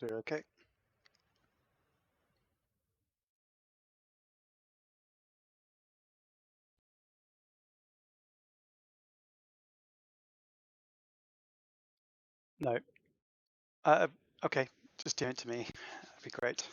Do okay. No. Uh, okay, just do it to me. That'd be great.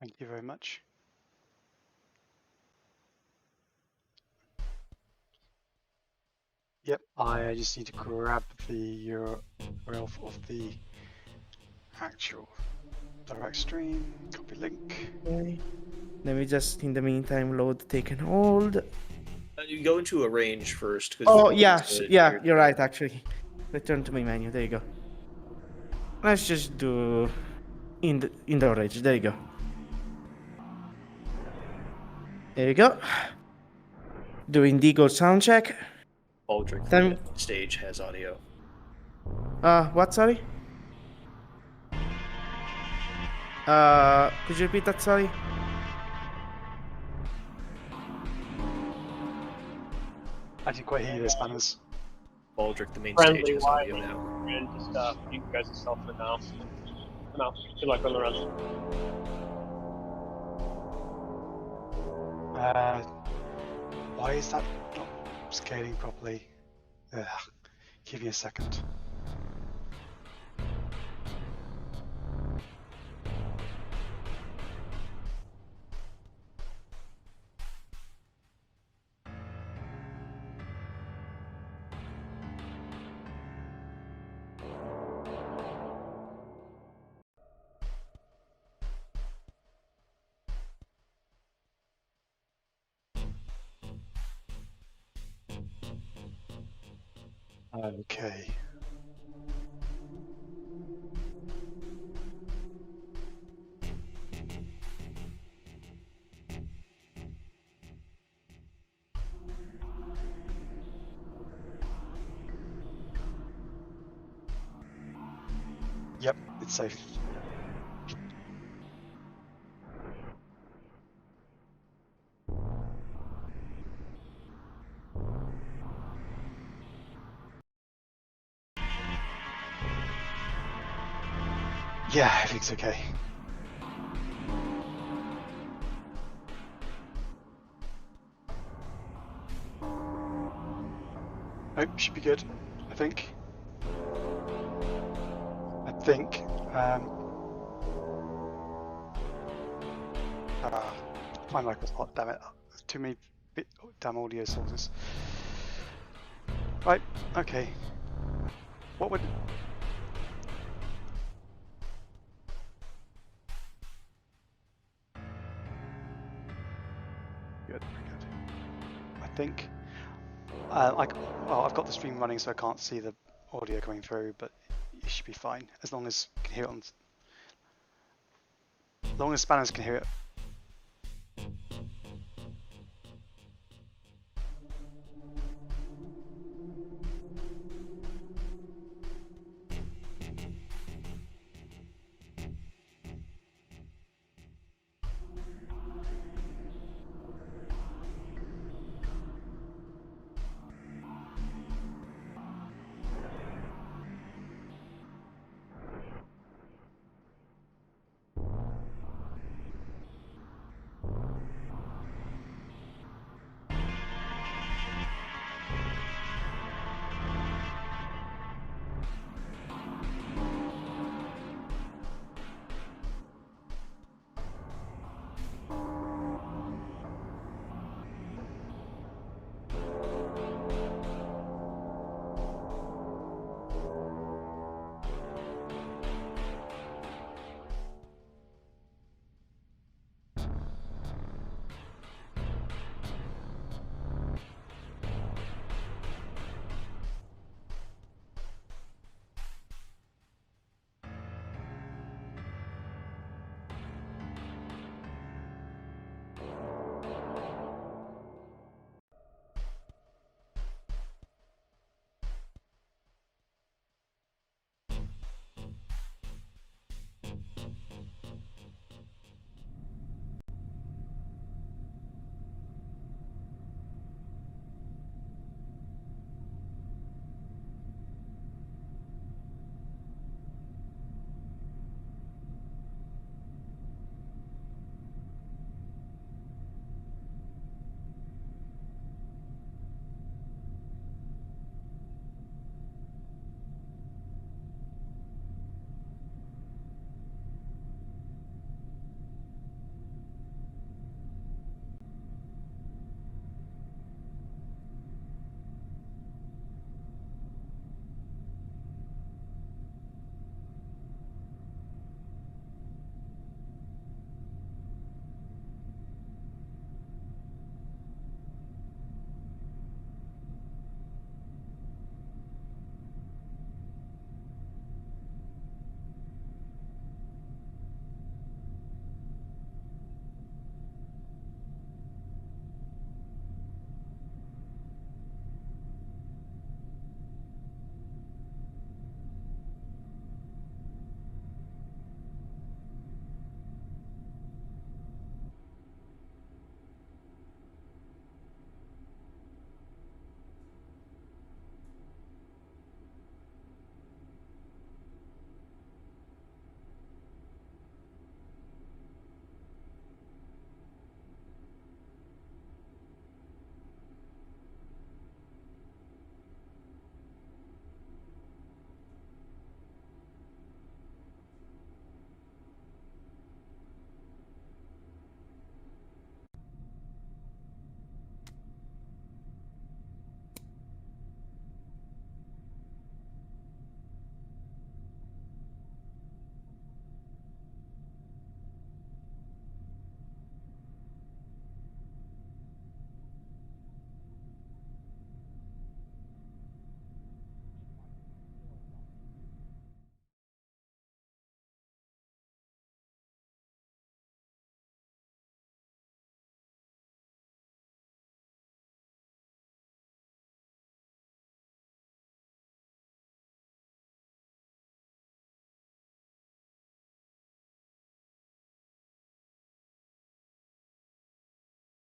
Thank you very much. Yep, I just need to grab the URL of the actual direct stream, copy link. Okay. Let me just, in the meantime, load take and hold. You go into arrange first. Oh, yeah, yeah, you're right, actually. Return to my menu, there you go. Let's just do in the arrange, there you go. There you go. Do Indigo sound check. Baldric, Then, the stage has audio. what, sorry? Could you repeat that, sorry? I didn't quite hear you, Spanners. Baldric, the main Friendly stage has audio Wi-Fi, now. and just you guys yourself for now. Good luck on the run. Why is that not scaling properly? Ugh. Give me a second. Okay. Yep, it's safe. Yeah, everything's okay. Oh, should be good, I think. think. My mic was hot, damn it. Too many damn audio sources. Right, okay. What would... Good, very good. I think... well, I've got the stream running, so I can't see the audio coming through, but it should be fine, as long as you can hear it on... As long as Spanners can hear it.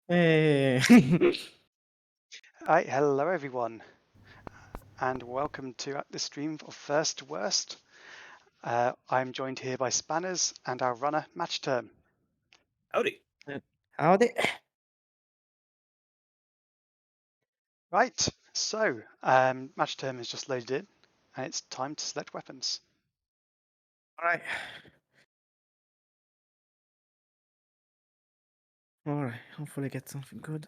Hey. Hi, hello everyone, and welcome to the stream of First to Worst. I'm joined here by Spanners and our runner, MatchTerm. Howdy. Howdy. Right, so MatchTerm has just loaded in, and it's time to select weapons. Alright. Alright, hopefully get something good.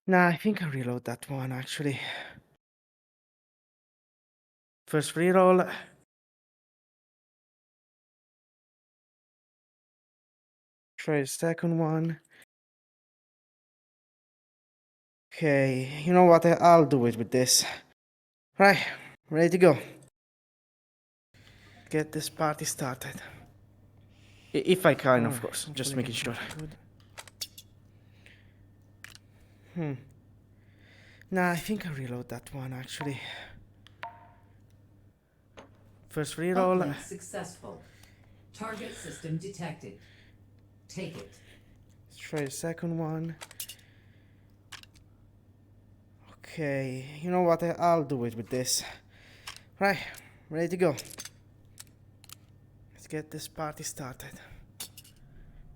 Nah, I think I'll reload that one actually. First reroll. Try the second one. Okay, you know what? I'll do it with this. Right, ready to go. Get this party started. If I can, of course. Just making sure. Nah, I think I'll reload that one actually. First reroll. Uplink successful. Target system detected. Take it. Let's try the second one. Okay, you know what? I'll do it with this. Right, ready to go. Let's get this party started.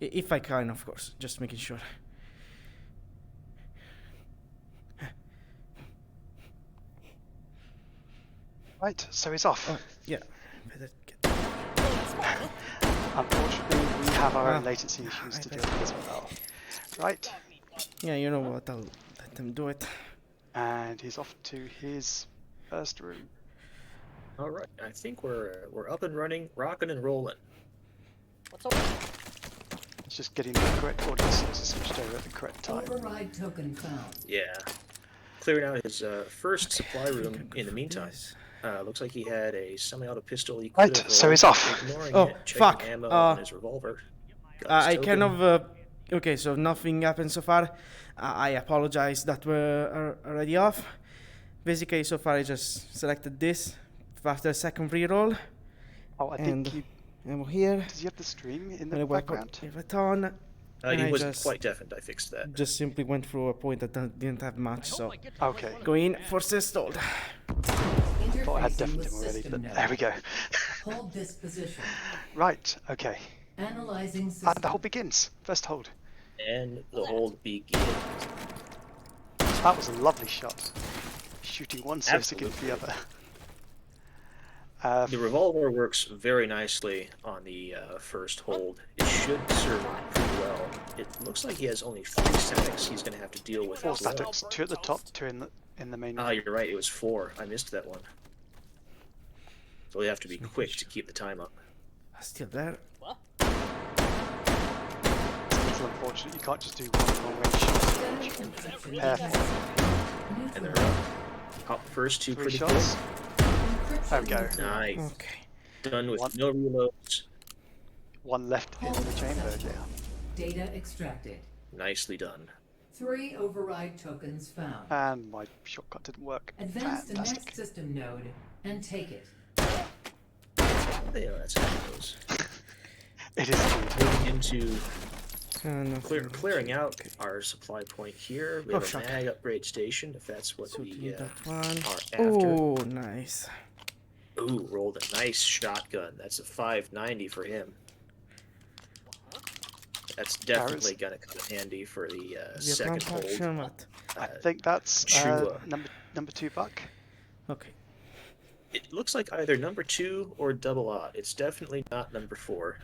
If I can, of course. Just making sure. Right, so he's off. Oh, yeah. Better get... Unfortunately, we have our own latency issues to deal with as well. Right. Yeah, you know what? I'll let them do it. And he's off to his first room. All right, I think we're up and running, rocking and rolling. It's just getting the correct audio sources switched over at the correct time. Override token found. Yeah, clearing out his first supply room in the meantime. Looks like he had a semi-auto pistol. He could Right, have so rolled, he's off. ignoring Oh, it, checking fuck. ammo on his revolver. Got his I token. kind of... okay, so nothing happened so far. I apologize that we're already off. Basically, so far I just selected this after a second reroll. Oh, I think you... And we're here. Does he have the stream in And the I background? put it on. And He I wasn't just- quite deafened. I fixed that. Just simply went through a point that didn't have much, so... Okay. Going for systole. Thought I had Interfacing deafened with him already, system but there we go. Hold this position. Right, okay. Analyzing system. And the hold begins. First hold. And the hold begins. That was a lovely shot. Shooting one so to get the other. The revolver works very nicely on the first hold. It should serve him pretty well. It looks like he has only 3 statics he's going to have to deal with. 4 as well. statics, 2 at the top, 2 in the main Ah, room. you're right. It was 4. I missed that one. So we have to be quick to keep the time up. Still there. It's a little unfortunate, you can't just do one long range shot. You can prepare for And they're up. Pop first 2 3 pretty shots. There we go. quick. Nice. Okay. Done with One. no reloads. 1 left in the chamber, yeah. Data extracted. Nicely done. 3 override tokens found. And my shortcut didn't work. Advance the next Fantastic. system node and take it. Yeah, that's how it goes. It is good. Moving into No, clearing out our supply point here. We have a shot. mag upgrade station if that's what So we that one. are after. Oh, nice. Ooh, rolled a nice shotgun. That's a 590 for him. That's definitely gonna come in handy for the second hold. What? I think that's Chua. number 2 buck. Okay. It looks like either number 2 or double aught. It's definitely not number 4.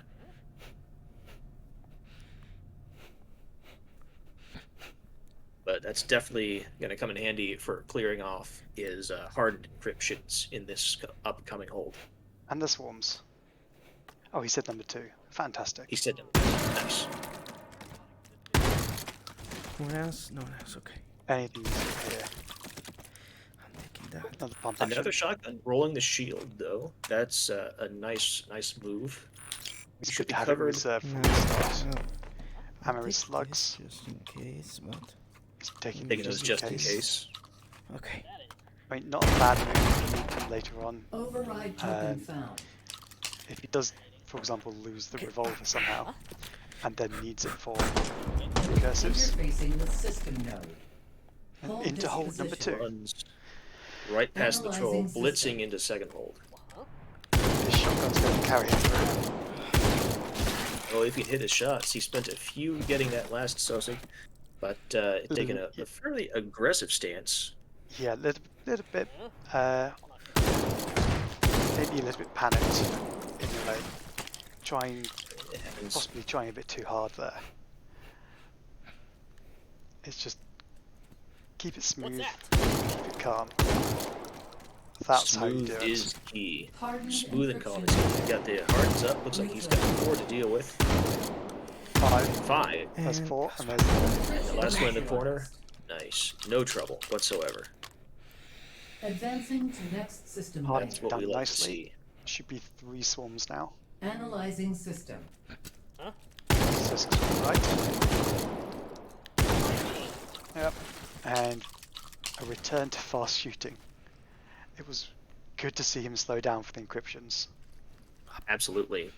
But that's definitely going to come in handy for clearing off his hardened encryptions in this upcoming hold. And the swarms. Oh, he said number 2. Fantastic. He said number 2. Nice. What else? No, that's okay. Anything here. I'm taking that. Another pump Another action. shotgun. Rolling the shield, though. That's a nice move. It's should good to be have it covered. reserved for No, the start. no. Hammer Take is slugs. this just in case, but... He's taking Taking them those just in case. case. Okay. I mean, not a bad move if you need them later on. Override token found. If he does, for example, lose the revolver somehow, and then needs it for recursives. Interfacing with system node. And Hold into this hold number position. 2. Runs right past the troll, Analyzing blitzing system. into second hold. This shotgun's going to carry him through. Well, if he hit his shots, he spent a few getting that last Sosig, but taking a fairly aggressive stance. Yeah, little bit maybe a little bit panicked in a way, And possibly trying a bit too hard there. It's just keep it smooth, keep it calm. That's how you smooth do it. is key. Hardened Smooth and calm is encryption. key. He's got the hardens up. Looks like he's got 4 to deal with. 5, 5. there's And 4, and there's The last one in the corner. Nice. No trouble whatsoever. Advancing to next system Hardened. That's layer. what we Done like nicely. to see. should be 3 swarms now. Analyzing system. So 6 right. Yep. And a return to fast shooting. It was good to see him slow down for the encryptions. Absolutely.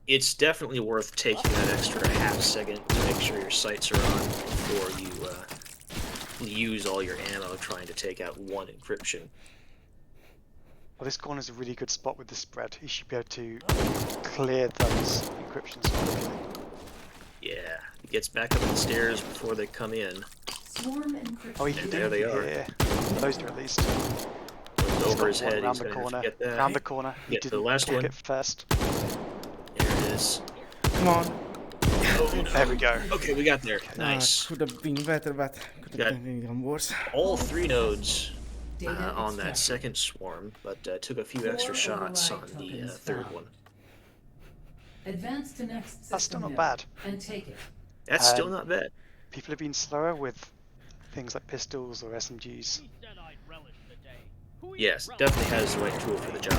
It's definitely worth taking that extra half second to make sure your sights are on before you use all your ammo trying to take out one encryption. Well, this corner is a really good spot with the spread. He should be able to clear those encryptions quickly. Yeah, he gets back up the stairs before they come in. Swarm encryption. Oh, he And can there they are. here. Those two at least. Look He's over got his one head, around he's the going to corner. get that. Round the corner. He Yeah, the didn't last click one. it first. There it is. Come on. Oh, no. There we go. Okay, we got there. Nice. Could have been better, but could Got- have been worse. All 3 nodes Data on that extracted. second swarm, but took a few extra 4 shots on override the tokens third found. one. Advance to next system That's still not layer bad. and take it. That's still Um, not bad. People have been slower with things like pistols or SMGs. Yes, definitely has the right tool for the job.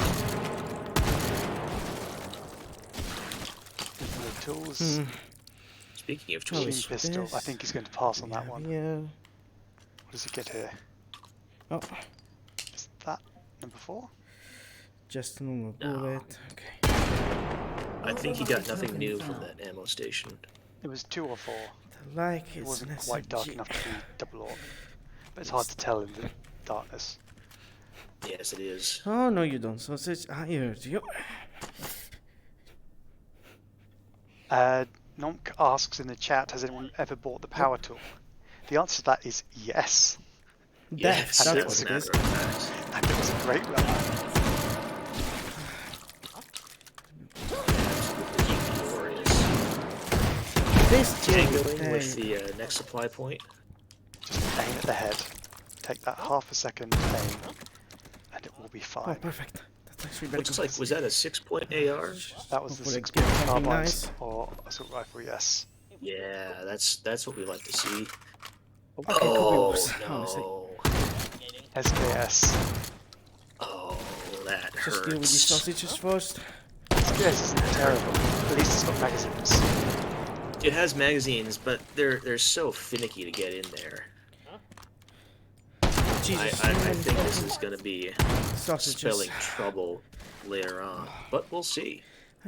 With the tools. Speaking of Machine tools, pistol. I think he's going to pass on that one. Yeah. What does he get here? Oh, Is that number 4? just a normal No. bullet. Okay. I think he got nothing new from that ammo station. It was 2 or 4. Like It it's wasn't an quite dark SMG. enough to be double AUG, but it's hard to tell in the darkness. Yes, it is. Oh no, you don't. Sausage. I heard you. Nonk asks in the chat, has anyone ever bought the power tool? The answer to that is yes, Yes, that's as what a it is. matter of fact. and it was a great run. Absolutely glorious. This Tangling with hey, the next supply point. Just aim at the head, take that half a second aim, and it will be Oh, fine. perfect. That's actually very Looks good. like, was that a 6-point AR? That was the Hopefully 6 get point something carbines nice. or assault rifle, yes. Yeah, that's what we like to see. Okay, could be Oh worse, honestly. no! SKS. Oh, that Just deal with these hurts. sausages first. SKS isn't terrible. At least it's got magazines. It has magazines, but they're so finicky to get in there. Jesus. I think this is going to be sausages. spelling trouble later on, but we'll see.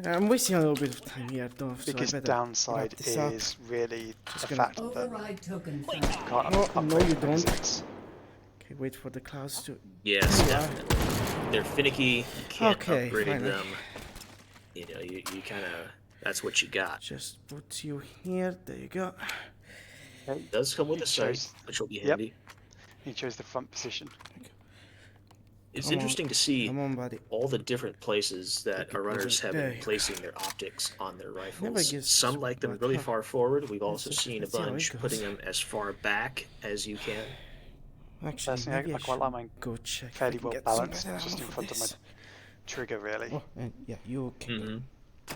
I'm wasting a little bit of time here, though. So Biggest I better downside wrap this up. is really Just the gonna- fact that Override token you found. can't No, upgrade no, you the don't. magazines. Okay, wait for the clouds to. Yes, Yeah. definitely. They're finicky. You can't Okay, upgrade finally. them. You know, you kind of that's what you got. Just put you here. There you go. It does come with You a sight, chose- which will be Yep. handy. He chose the front position. It's Come on. interesting to see Come on, buddy. all the different places that Take it our runners over have there. been placing their optics on their rifles. gives Some like them support, really huh? far forward. We've also Let's seen a see how it bunch goes. putting them as far back as you can. Actually, Personally, maybe I quite like mine go check. if I fairly can well get some balanced, better just ammo in for front of my this. trigger, really. Oh, and yeah, you can go. hmm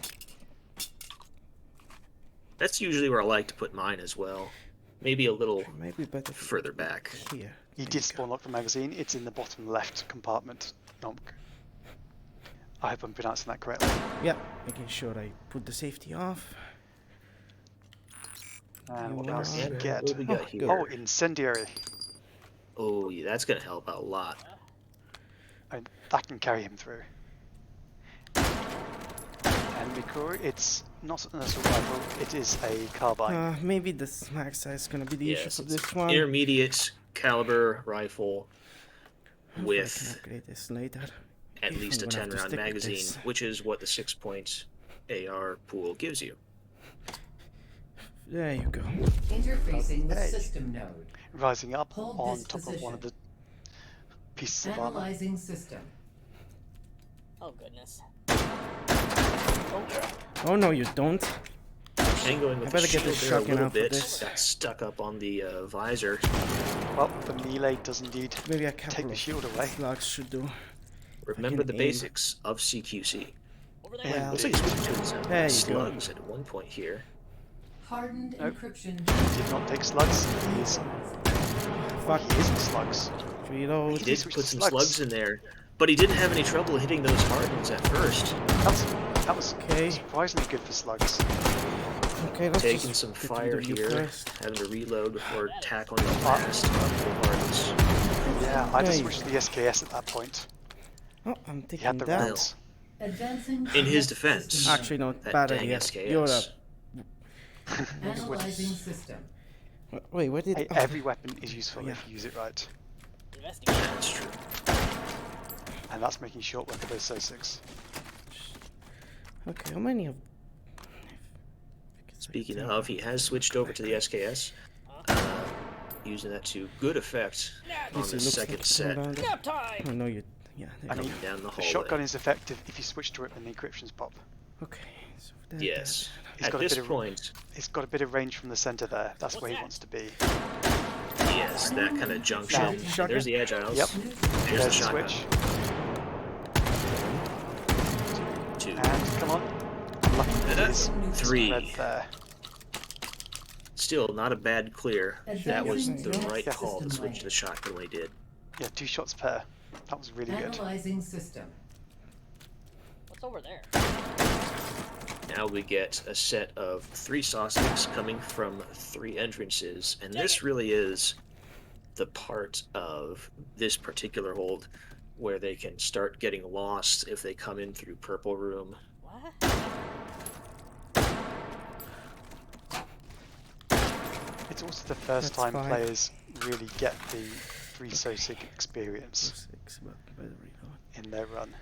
That's usually where I like to put mine as well. Maybe a little Maybe better further back. here. You There did go. spawn lock the magazine. It's in the bottom left compartment. Nonk. I hope I'm pronouncing that correctly. Yeah, making sure I put the safety off. And what You else do are- you And get? what do we got Oh, here? good. Oh, incendiary. Oh, yeah, that's gonna help out a lot. And that can carry him through. And Mikuru, it's not an assault rifle, it is a carbine. Maybe the mag size is gonna be the issue Yes, for it's this an one. intermediate caliber rifle Hopefully I can with upgrade this later. at if least I'm a gonna have to 10-round stick with magazine, this. which is what the 6-point AR pool gives you. There you go. Interfacing with Okay. system node. Rising up Hold on this top of one of the position. pieces of armor. Analyzing system. Oh goodness. Oh no, you don't. And going with I better the get shield this there a shotgun little out for bit. this. Got stuck up on the visor. Well, the melee does indeed Maybe a take couple the of shield away. slugs should do. Remember can the aim. basics of CQC. Over there. Well, Looks like he's switching to there you slugs at one point here. Hardened Nope. encryption. Did not take slugs. He is. Fuck. He isn't slugs. Reload. He did switched put to some slugs. slugs in there, but he didn't have any trouble hitting those hardens at first. That was Okay. surprisingly good for slugs. Okay, let's Taking just some get to fire the view here, first. having to reload before tackling the last hardens. Yeah, I There just you switched to the SKS at that point. Oh, I'm He had taking the that. rounds. Advancing. In his next defense, system node. Actually, not that bad dang idea. SKS. You're a... Analyzing system. Wait, where did... Hey, oh, every weapon is useful yeah. if you use it right. Investigate. That's true. And that's making short work of those SO6. Okay, how many of... Speaking of, he has switched over to the SKS, using that to good effect on This the looks second like it's set. coming down there. Nap time. Oh, no, you... Yeah, there I you mean, go. Down the the hallway. shotgun is effective if you switch to it when the encryptions pop. Okay, so that... Yes. He's At got a this bit of- point, It's got a bit of range from the center there. That's where he wants to be. yes, that kind of junction. Down. Shotgun? There's the agiles. Yep. There's the There's the shotgun. switch. Two. And come on. Lucky And is three. red there. Still not a bad clear. That was the Advancing right next call to system switch lane. to the shotgun when he did. Yeah, 2 shots per. That was really good. Analyzing system. What's over there? Now we get a set of 3 saucers coming from 3 entrances, and this really is the part of this particular hold where they can start getting lost if they come in through purple room. What? It's also the first That's time fine. players really get the 3 SOSIG experience 6, but better reload. in their run.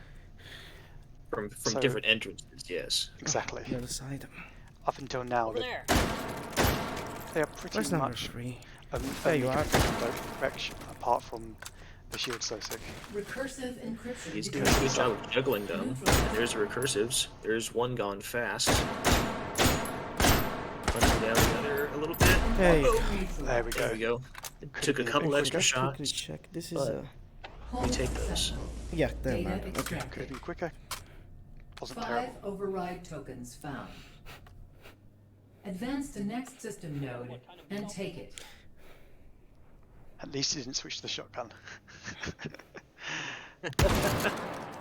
From So- different entrances, yes. Exactly. The other side. Up until now, Over they there. are pretty Where's number much 3? only There you are. going in both direction, apart from the shield SOSIG. Recursive encryption. He's doing a good job of juggling them. And there's the recursives. There's one gone fast. Punching down the other a little bit. There you Oh, go. There we go. there we go. Could've Took a been couple bit extra quicker. Quickly shots. check. This is but- We take those. yeah, there Data man. Okay. Could have extracted. been quicker. Wasn't 5 terrible. override tokens found. Advance to next system node and take it. At least he didn't switch to the shotgun.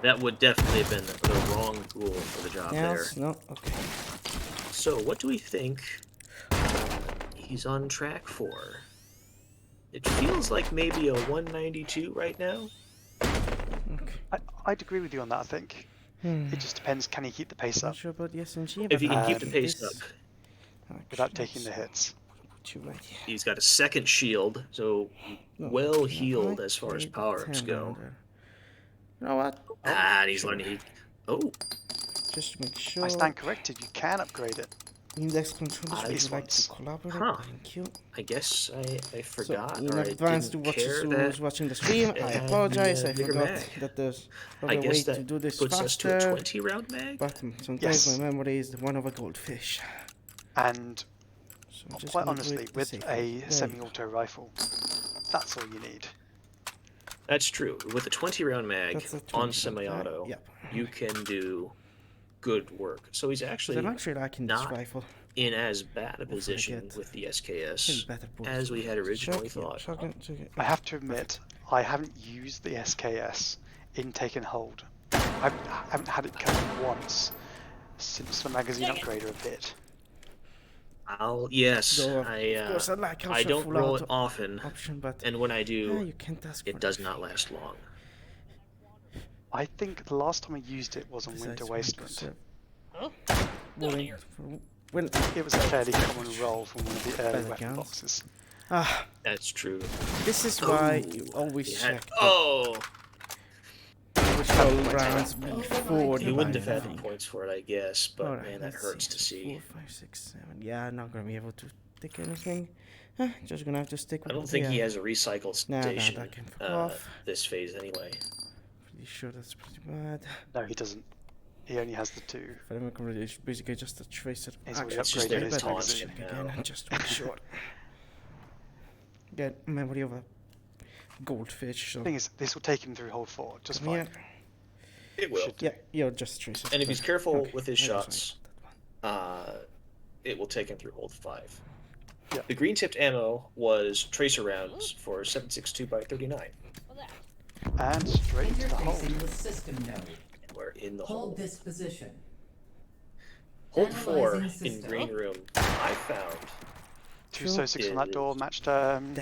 That would definitely have been the wrong tool for the job there. Else? No? Okay. So, what do we think he's on track for? It feels like maybe a 192 right now. Okay. I'd agree with you on that, I think. It just depends, can he keep the pace Not up sure about the SMG, If he can keep the Um, pace this- up, without Actually, taking the let's hits? put you right here. he's got a second shield, so No, well no, healed I as far as played power-ups 10 go. rounder. You know what? And he's sure. learning. Oh, Just to make sure. I stand corrected, you can upgrade it. Index controllers would Nice you like to ones. collaborate? Huh. Thank you. I guess I forgot, so, in or I advance to didn't watch care who that. was watching the stream, it I had apologize. the, I bigger forgot mag. that there's I a way guess to that do this puts us to a faster. 20 round mag. But sometimes Yes. my memory is the one of a goldfish. And So I'm just quite gonna do honestly, it with safely. a There you go. semi-auto rifle, that's all you need. That's true. With a 20 round mag That's a on 20 semi-auto, Yep. you can do good work. So he's actually I'm actually liking this not rifle. in as bad a position forget. with the Maybe SKS better bullets. as we had originally Shotgun, thought. shotgun. I have to admit, I haven't used the SKS in Take and Hold. I haven't had it come once since the magazine upgrader a bit. Yes, Though, of I course, I like how I don't full roll auto it often, option, but and when I do, you can't ask it for does not last long. I think the last time I used it was on Besides, Winter we Wasteland. could Huh? Well, here. when It was a fairly common roll from one of the early Better weapon guns. boxes. That's true. this is why Oh, you always he had- check Oh, the full rounds before he you wouldn't buy have had anything. the points for it, I guess. But Alright, man, that let's hurts to see. 4, 5, 6, 7. Yeah, I'm not gonna be able to take anything. Just gonna have to stick with I don't what think we he have. has a recycle Nah, station that can fuck off. this phase anyway. pretty sure that's pretty bad. No, he doesn't. He only has the 2. If I remember correctly, it's basically just a tracer. He's already it's just upgraded their his better magazine. taunt check again now. and just make sure. Get memory of a goldfish. So Thing is, this will take him through hold 4 just come fine. here. It will. Should do. Yeah, you're just tracer. And if he's careful Okay, with his I just shots, like that one. it will take him through hold 5. Yeah. The green tipped ammo was tracer rounds for 7.62 by 39. What's that? And straight into the hold. Interfacing with system node. And we're in the Hold hold. this position. Hold 4 Analyzing in system. green room, I found. 2 Sure. so 6 on that door, MatchTerm.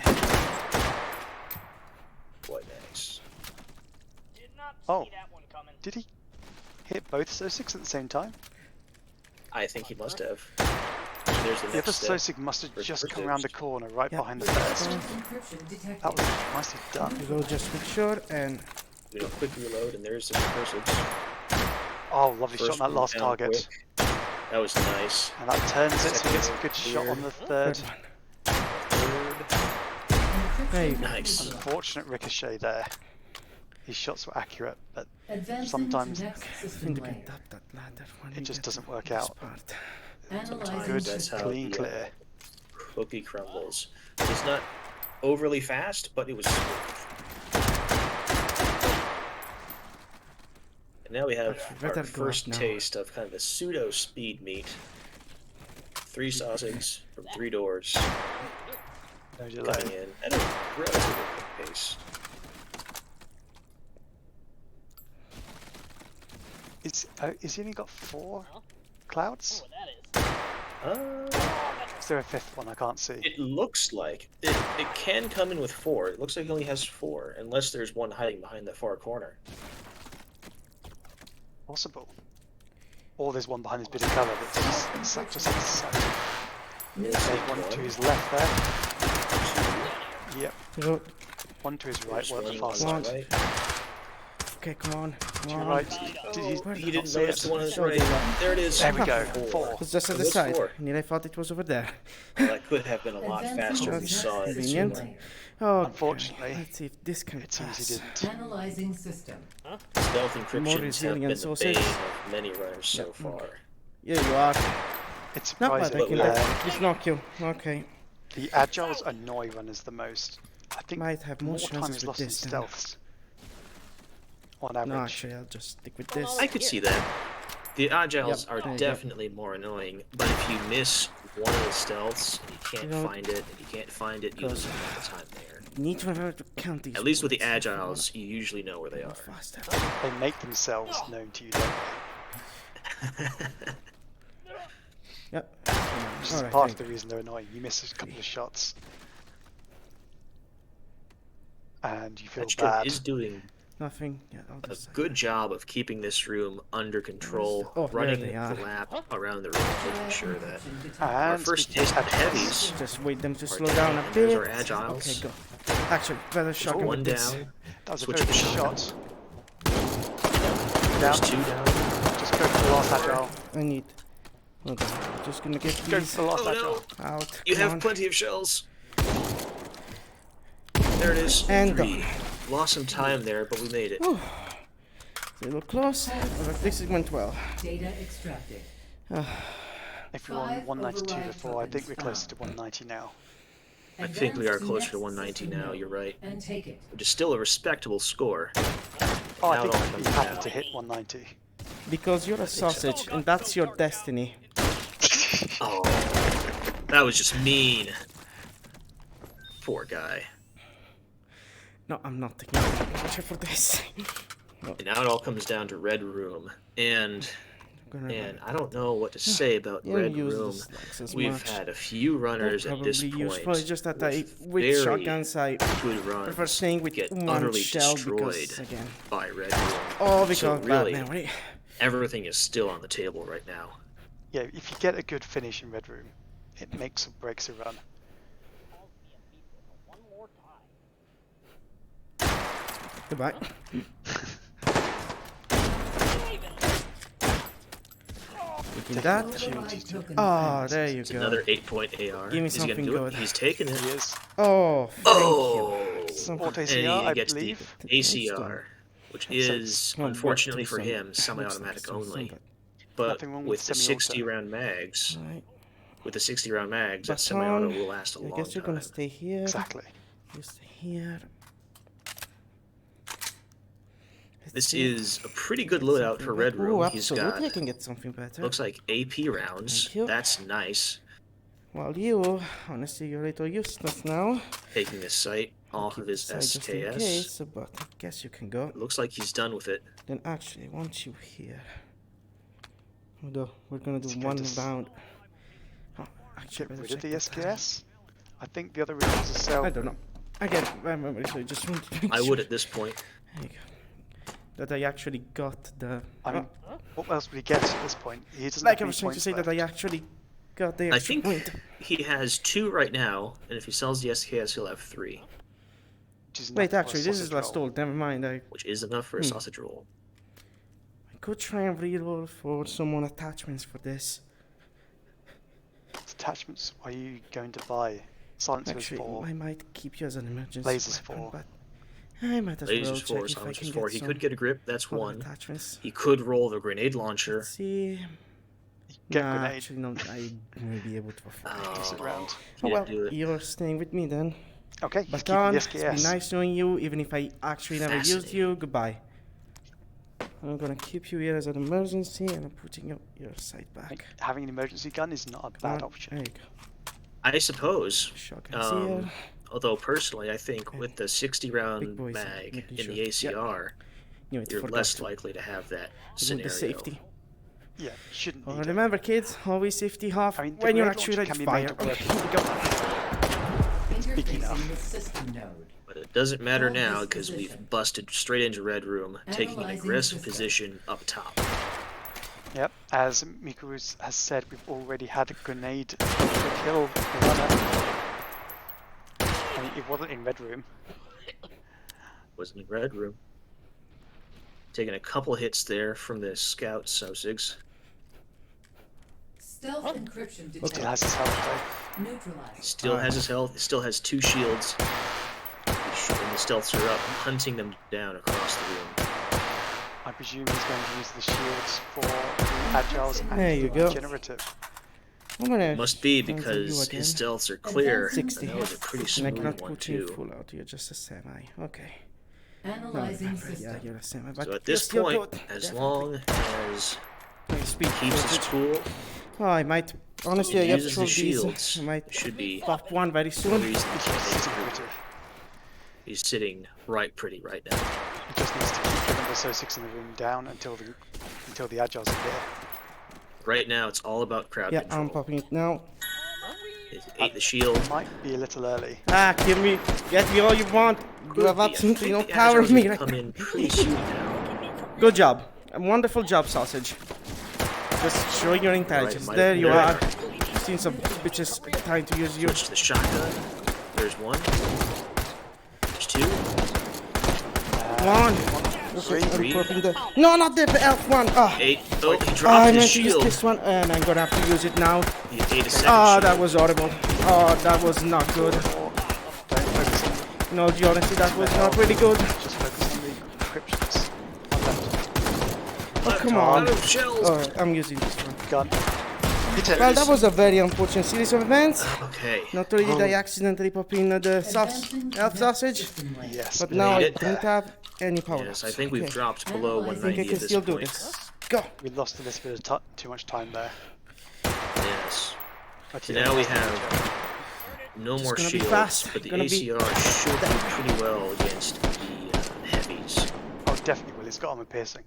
Quite nice. Did not see Oh. that one coming. Did he hit both so 6 at the same time? I think he must have. There's the The next other step. so 6 must have First just come tips. around the corner right Yeah. behind the first. Encryption detected. That was nicely done. You go just make sure and We don't quick reload, and there's the person. Oh, lovely shot on that last down target. quick. That was nice. And that turns it so he Second gets a one good shot on the third third. one. Third. There you go. Nice. Unfortunate ricochet there. His shots were accurate, but Advancing sometimes to next I system think you layer. can tap that ladder when it you just get doesn't to work this out. part. Analyzing Good, That's system. how clean, the, clear. Cookie crumbles. It's not overly fast, but it was smooth. And now we have But our better go first up now. taste of kind of a pseudo speed meat. 3 sausages from 3 doors No coming delay. in at a relatively quick pace. Is he only got 4 clouds? Oh, that is. Is there a 5th one? I can't see. It looks like it can come in with 4. It looks like he only has 4, unless there's one hiding behind that far corner. Possible. Or there's one behind this bit of cover that's just on the side. There's one to his left there. Yep. Go. One to his right, There's one at the one far on side. the right. Okay, come on. To Come your on. right. Did he, Where He the didn't see notice it? the one on his Oh, right. There it is. There we go. 4. It's just at It the was side. 4. And I thought it was over there. Well, that could have been a lot Advancing faster to if we next saw it. system Convenient. layer. Okay. Unfortunately, Let's see if this can it seems pass. he didn't. Analyzing system. Stealth More encryptions have resilient been the sausage. bane of many runners so Yeah. far. Yeah, you are. It's Not bad. I surprising. can just knock you. Okay. The agiles annoy runners the most. I think Might have more more time chances is with lost in this than- stealths. On average. No, actually, I'll just stick with this. I could see that. The agiles Yep, are there you go. definitely more annoying, but if you miss one of the stealths and you can't You know, find it, and you can't find it, you lose a lot of time there. Need to remember to count these. At least with the bullets if you wanna agiles, you usually know where they go are. faster. They make themselves known to you, don't they? Yep. Which is Alright, part of there the reason they're annoying. You miss a couple of shots. And you feel MatchTerm bad. is doing Nothing. Yeah, I'll a just. good job of keeping this room under control, Oh, there running they the are. lap around the room, making sure that Encryption detected. our And first speaking taste of of heavies. Just wait them to Or slow ten, down a and there's bit. our agiles. Okay, go. Actually, better shotgun One with this. down. That was a Switch very to good shotgun. shot. There's Down. 2 down. Just go for the last agile. I need. Hold on. Just gonna get Go these for the last Oh agile. no! out. You Come have on. plenty of shells. There it is. And 3. Lost some time there, but we made it. Whew. It's a little close. But this is 112. Data extracted. If we were on 5 192 override before, I think we're tokens closer to 190 now. I think we are Advance closer to next 190 system now, node you're right. And take it. Which is still a respectable score. Oh, I Now think it all you'd be comes happy down. to hit 190. Because you're a sausage, and that's your destiny. Oh, that was just mean. Poor guy. No, I'm not taking a picture for this. And now it all comes down to Red Room. And I don't know what to say about You Red don't use Room. the slugs as We've much. had a few runners They're at this probably point useful. It's just that I, with with very shotguns, I good runs prefer staying with get one utterly shell destroyed because, again, by Red Room. oh, because So of really, bad memory. everything is still on the table right now. Yeah, if you get a good finish in Red Room, it makes or breaks a run. One more time. Goodbye. Taking that. Override token Oh, found. there you It's go. another 8-point AR. Give me Is he gonna something do good. it? He's taking it. He is. Oh, thank Oh! you. Some Auto And ACR, he I gets believe. the ACR, which So is, Well, unfortunately what, for some- him, looks semi-automatic like some, only. but- But Nothing wrong with with the semi-auto. 60-round mags, Alright. with the 60-round mags, that Baton, semi-auto will last a I long guess you're time. gonna stay here. Exactly. You stay here. Let's This see. is a pretty good Get loadout something for better. Red Room. Ooh, He's absolutely, got, I can get something better. looks like AP rounds. Thank you. That's nice. Well, you, honestly, you're a little useless now. Taking the sight off Keep of his this side just in SKS. case, but I guess you can go. It looks like he's done with it. Then actually, I want you here. Although we're gonna do Is he one going to round. Oh, actually, Get better rid of check the the time. SKS. I think the other room is a cell. I don't know. Again, remember, so I just want to make I sure. would at this point. There you go. That I actually got the. I mean, what else would he get at this point? He doesn't Like I have was any trying to points say left. that I actually got the I extra think point. he has 2 right now, and if he sells the SKS, he'll have 3, Which is Wait, enough for a actually, this is sausage last roll. all. Never mind. I which is enough for a sausage roll. could try and reroll for some more attachments for this. What attachments are you going to buy? Silencer is Actually, 4. I might keep you as an emergency Lasers weapon, 4. but I might as well Lasers check 4, if I silencers can 4. get He some could get a grip, that's other 1. attachments. He could roll the grenade launcher. Let's see. Get Nah, grenade. actually, no. I may be able to afford it. Pass it round. Oh He well, didn't do it. you're staying with me then. Okay, he's keeping Baton, the it's been SKS. nice knowing you, even if I actually never used Fascinating. you. Goodbye. I'm gonna keep you here as an emergency, and I'm putting your sight back. Having an emergency gun is not a Come bad on, option. There you go. I suppose. Shotguns here. Although personally, I think with the 60-round Big boys, mag making in sure. the ACR, Knew it, you're forgot less to. likely to have that With scenario. the safety. Yeah, shouldn't Oh, need it. remember, kids, always safety half I mean, the when you're grenade actually launcher ready to can be made fire. to work. Okay, here we go. Interfacing the system node. But it doesn't matter Hold now this because we've position. busted straight into Red Room, taking an Analyzing aggressive system. position up top. Yep, as Miku has said, we've already had a grenade to kill the runner. I mean, it wasn't in Red Room. Wasn't in Red Room. Taking a couple hits there from the scout Sosigs. Stealth encryption Still detected. has his health though. Neutralized. Still has his health, still has 2 shields. And the stealths are up, hunting them down across the room. I presume he's going to use the shields for the agiles and There you the go. regenerative. I'm gonna Must be cancel you because again. his stealths are clear. And 60. that was a pretty And I smooth cannot one put you in too. full out. You're just a semi. Okay. No, Analyzing remember, yeah, system. you're a semi. But So at this you're still point, good. as Definitely. long as My speed he keeps his footage. cool, Oh, I might. Honestly, I and have uses to the these. shields, I might should be pop one very no soon. reason He's to just make sitting it. pretty. He's sitting right pretty right now. He just needs to keep the number so 6 in the room down until the agiles are there. Right now, it's all about crowd Yeah, control. I'm popping it now. It ate the shield. Might be a little early. Ah, give me, get me all you want. You have Could be. absolutely I no think the power in Agiles me will right come now. in pretty soon now. Good job. A wonderful job, sausage. Just showing your intelligence. Right, There you there. are. Seen some bitches trying to use you. Switch to the shotgun. There's 1. There's 2. One. Okay, I'm popping the. No, not the elf one. Ah. 8. Oh, he I dropped his meant to use shield. this one, and I'm gonna have to use it now. He ate a second Ah, shield. that was horrible. Oh, that was not good. Don't focus on No, honestly, that was not really good. just focus on the encryptions. On left. Oh, come on. Out of shells. Alright, I'm using this one. Gun. Hit it. Well, that was a very unfortunate series of events. Okay. Not only did I accidentally pop in the Advancing elf sausage, system layer. Yes. but we now I need it. don't have any power. Yes, I think we've Okay. dropped below I think I think I 190 can at this still do point. this. Go. We lost a little bit of too much time there. Yes. But So yeah, now we that's the have danger. no Just more gonna be shields, fast, but the gonna be- ACR should do pretty well against the heavies. Oh, definitely will. He's got armor piercing.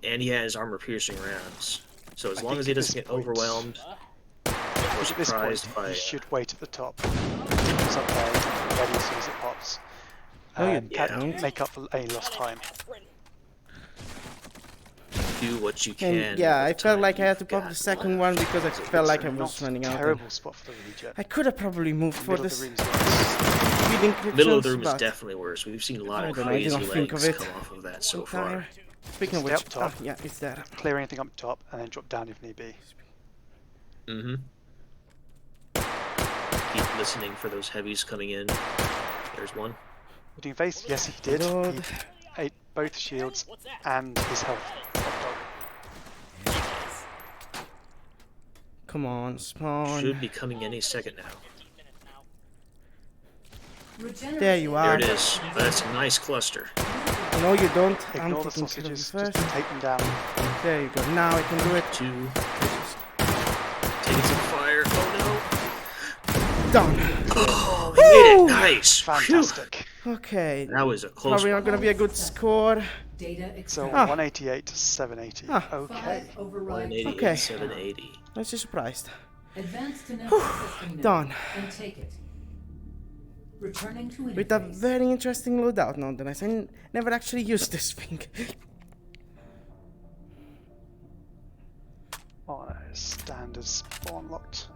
And he has armor-piercing rounds. So as I long think as he at this doesn't get point- overwhelmed or At this point, surprised by... he should wait at the top. It's up there, ready as soon as it pops. Oh, you Can don't. make up for any lost time. do what you can. And yeah, I with the felt time like I had to you've pop got. the second one because I felt like I was Not running a out. terrible spot for the reject. I could have probably moved for Middle of this the room's worse. speed Middle of the encryptions, room is but definitely worse. We've seen a lot I of don't know, I crazy didn't think of legs it. come off of that so entire- far. Speaking of Stay which, up top. yeah, it's there. Clear anything up top and then drop down if need be. Mm-hmm. Keep listening for those heavies coming in. There's one. Putting face? Yes, he did. Good. He ate both shields What's that? and his health. Hot dog. Come on, spawn. Should be coming any second now. 15 minutes now. There you There are. it is. That's a nice cluster. No, you don't. I'm Ignore the taking care of you sausages, first. just take them down. There you go. Now I can do it. 2. Taking some fire. Oh Done. no. Oh, we made it. Nice. Phew. Fantastic. Okay. That was a close Probably one. not gonna be a good score. Data So extract. 188 to 780. Ah. Okay. 5 override 188, Okay. 780. I'm just surprised. Advance to network system node Done. and take it. Returning to With a interface. very interesting loadout nonetheless. I never actually used this thing. Oh, standard spawn locked.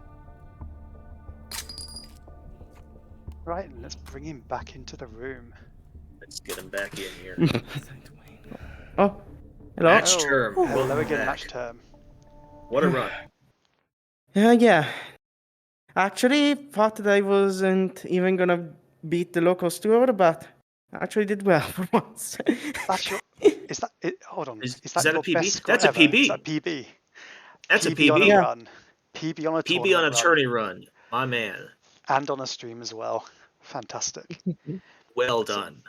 Right, and let's bring him back into the room. Let's get him back in here. Oh, hello. MatchTerm. Hello welcome again, back. MatchTerm. What a run. Yeah. Actually, thought that I wasn't even gonna beat the local store, but I actually did well for once. That's your. Is that it? Hold on. Is Is that that a your PB? best score That's a ever? Is PB. that PB? That's a PB on a PB. Yeah. run. PB on a PB on tournament a run. tourney run. My man. And on a stream as well. Fantastic. Well done.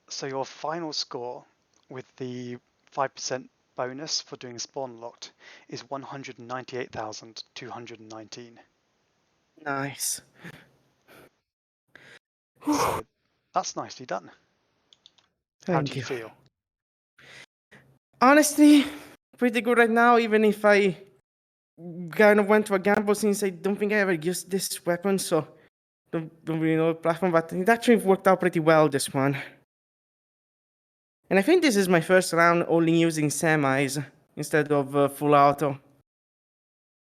So your final score with the 5% bonus for doing spawn locked is 198,219. Nice. So that's nicely done. How Thank do you you. feel? Honestly, pretty good right now, even if I kind of went to a gamble since I don't think I ever used this weapon, so don't really know the platform, but it actually worked out pretty well, this one. And I think this is my first round only using semis instead of full auto.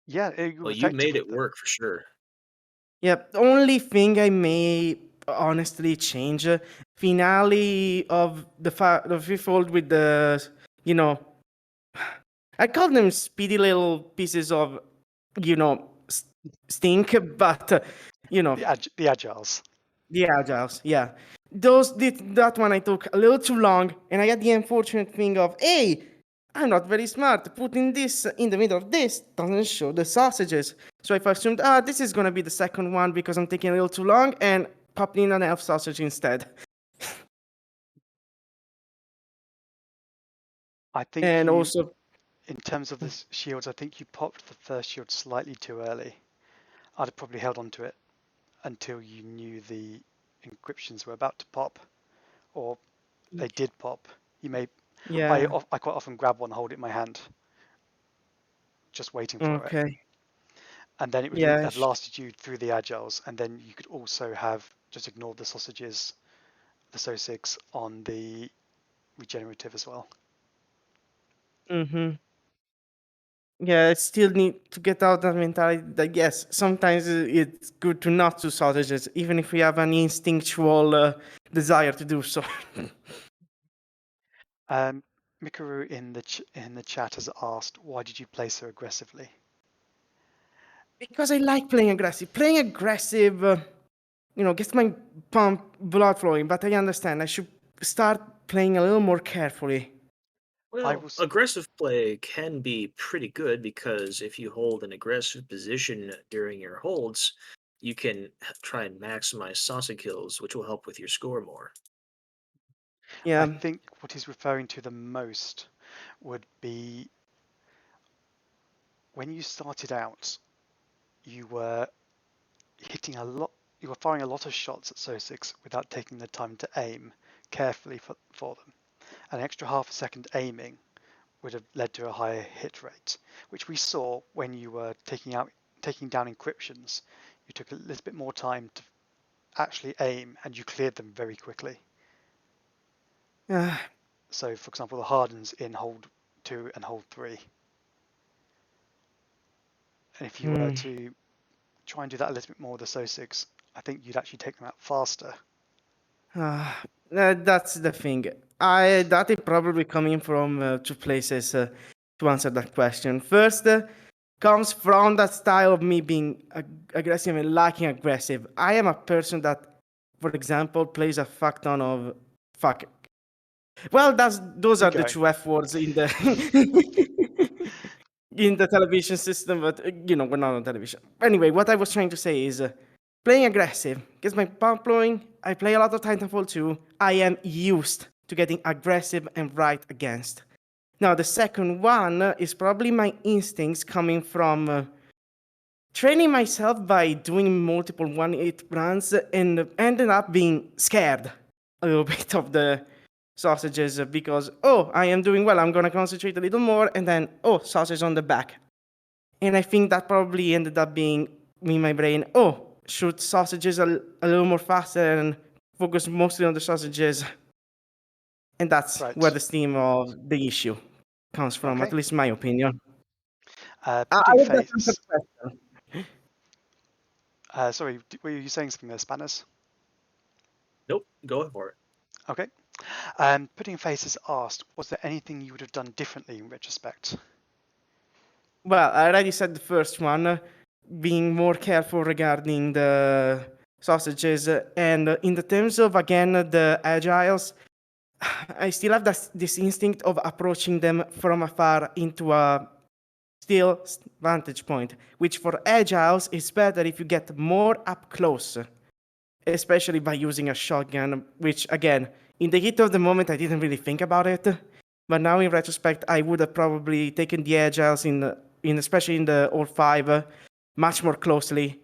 Yeah, you were Well, you effective made with it them. work for sure. Yep, the only thing I may honestly change, finale of the fifth with the, you know, I call them speedy little pieces of, stink, but, The agiles. the agiles, yeah. That one I took a little too long, and I had the unfortunate thing of, hey, I'm not very smart. Putting this in the middle of this doesn't show the sausages. So I assumed, this is gonna be the second one because I'm taking a little too long, and popped in an elf sausage instead. I think And you, also, in terms of the shields, I think you popped the first shield slightly too early. I'd have probably held on to it until you knew the encryptions were about to pop, or they did pop. You may. yeah, I quite often grab one, hold it in my hand, just waiting for it, okay, and then it would yeah, have lasted you through the agiles, and then you could also have just ignored the sausages, the SO6 on the regenerative as well. mm-hmm. Yeah, I still need to get out that mentality that yes, sometimes it's good to not do sausages, even if we have an instinctual desire to do so. Mikaru in the chat has asked, why did you play so aggressively? Because I like playing aggressive. Playing aggressive, gets my blood flowing, but I understand I should start playing a little more carefully. Well, aggressive play can be pretty good because if you hold an aggressive position during your holds, you can try and maximize sausage kills, which will help with your score more. Yeah. I think what he's referring to the most would be when you started out, you were hitting a lot, you were firing a lot of shots at SO6 without taking the time to aim carefully for them. An extra half a second aiming would have led to a higher hit rate, which we saw when you were taking down encryptions. You took a little bit more time to actually aim, and you cleared them very quickly. So, for example, the hardens in hold 2 and hold 3. And if you were to try and do that a little bit more with the SO6, I think you'd actually take them out faster. That's the thing. That is probably coming from two places to answer that question. First, comes from that style of me being aggressive and liking aggressive. I am a person that, for example, plays a fuck ton of Well, those Keep are the going. two F words in the in the television system, but we're not on television. Anyway, what I was trying to say is playing aggressive gets my pump blowing. I play a lot of Titanfall 2. I am used to getting aggressive and right against. Now, the second one is probably my instincts coming from training myself by doing multiple 1-8 runs and ended up being scared a little bit of the sausages because, oh, I am doing well, I'm going to concentrate a little more, and then, oh, sausage on the back. And I think that probably ended up being in my brain, oh, shoot sausages a little more faster and focus mostly on the sausages. And that's Right. where the steam of the issue comes from, at Okay. least in my opinion. I Putting hope that answers face. the question. Sorry, were you saying something there, Spanners? Nope, go for it. Okay. Putting face has asked, was there anything you would have done differently in retrospect? Well, I already said the first one, being more careful regarding the sausages. And in the terms of, again, the agiles, I still have this instinct of approaching them from afar into a still vantage point, which for agiles is better if you get more up close, especially by using a shotgun, which, again, in the heat of the moment, I didn't really think about it. But now, in retrospect, I would have probably taken the agiles especially in the all 5 much more closely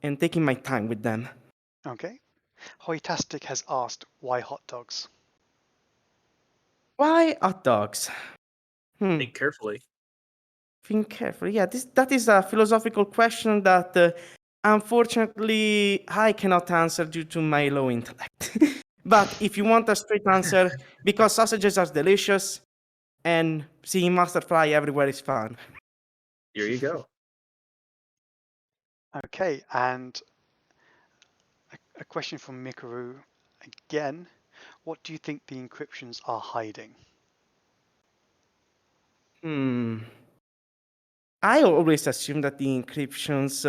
and taking my time with them. Okay. Hoytastic has asked, why hot dogs? Why hot dogs? Think carefully. Think carefully. Yeah, that is a philosophical question that unfortunately I cannot answer due to my low intellect. But if you want a straight answer, because sausages are delicious and seeing mustard fly everywhere is fun. Here you go. Okay, and a question from Mikaru again. What do you think the encryptions are hiding? I always assume that the encryptions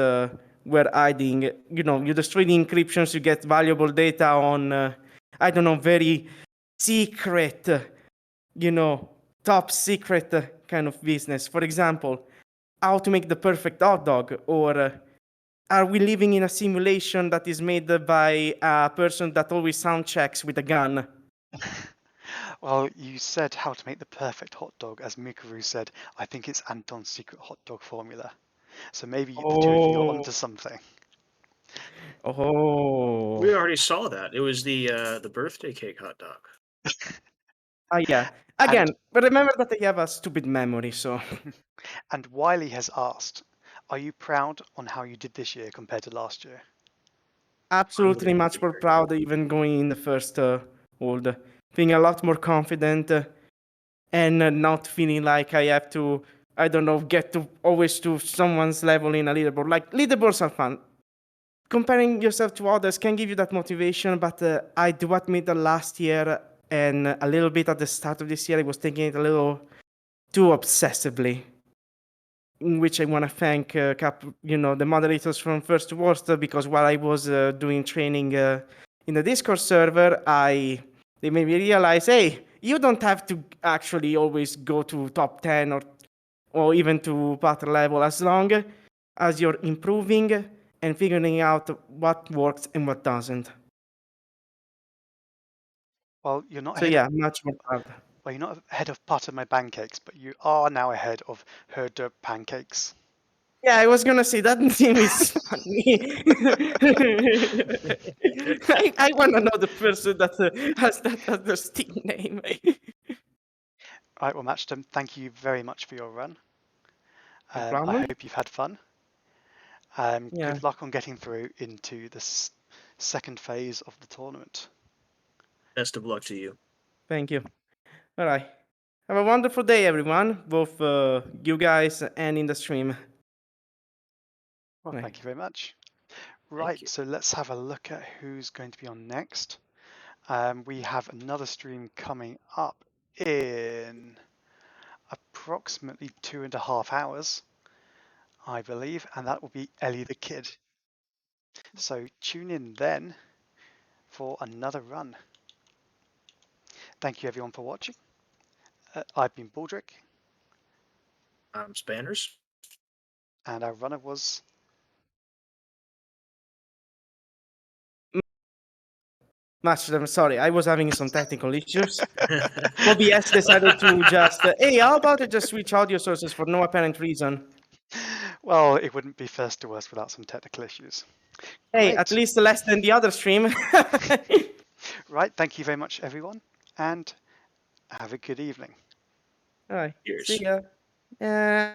were hiding. You destroy the encryptions, you get valuable data on, I don't know, very secret, top secret kind of business. For example, how to make the perfect hot dog, or are we living in a simulation that is made by a person that always sound checks with a gun? Well, you said how to make the perfect hot dog. As Mikaru said, I think it's Anton's secret hot dog formula. So maybe the two of you are onto Oh, something. oh, We already saw that. It was the birthday cake hot dog. yeah. And Again, but remember that I have a stupid memory, so. and Wiley has asked, are you proud on how you did this year compared to last year? I'm Absolutely looking at much the more year proud even going in the first hold. Feeling a lot more confident and not feeling like I have to, I don't know, get to always to someone's level in a leaderboard. Like, leaderboards are fun. Comparing yourself to others can give you that motivation, but I do admit that last year and a little bit at the start of this year, I was taking it a little too obsessively. In which I want to thank the moderators from First to Worst because while I was doing training in the Discord server, they made me realize, hey, you don't have to actually always go to top 10 or even to battle level as long as you're improving and figuring out what works and what doesn't. Well, you're not So ahead of yeah, much more proud. well, you're not ahead of Butter My Pancakes, but you are now ahead of Her Derp Pancakes. Yeah, I was gonna say that name is funny. I wanna know the person that has that as their Steam name. All right, well, MatchTerm, thank you very much for your run. No I problem. hope you've had fun. Yeah, Good luck on getting through into the second phase of the tournament. Best of luck to you. thank you. All right. Have a wonderful day, everyone, both you guys and in the stream. Well, Right. thank you very much. Thank Right, you. so let's have a look at who's going to be on next. We have another stream coming up in approximately 2.5 hours, I believe, and that will be Ellie the Kid. So tune in then for another run. Thank you everyone for watching. I've been Baldrick, Spanners. and our runner was... MatchTerm, sorry, I was having some technical issues. OBS decided to just, hey, how about I just switch audio sources for no apparent reason? Well, it wouldn't be first to worst without some technical issues. Hey, Great. at least less than the other stream. Right, thank you very much everyone, and have a good evening. All right, Cheers. see ya.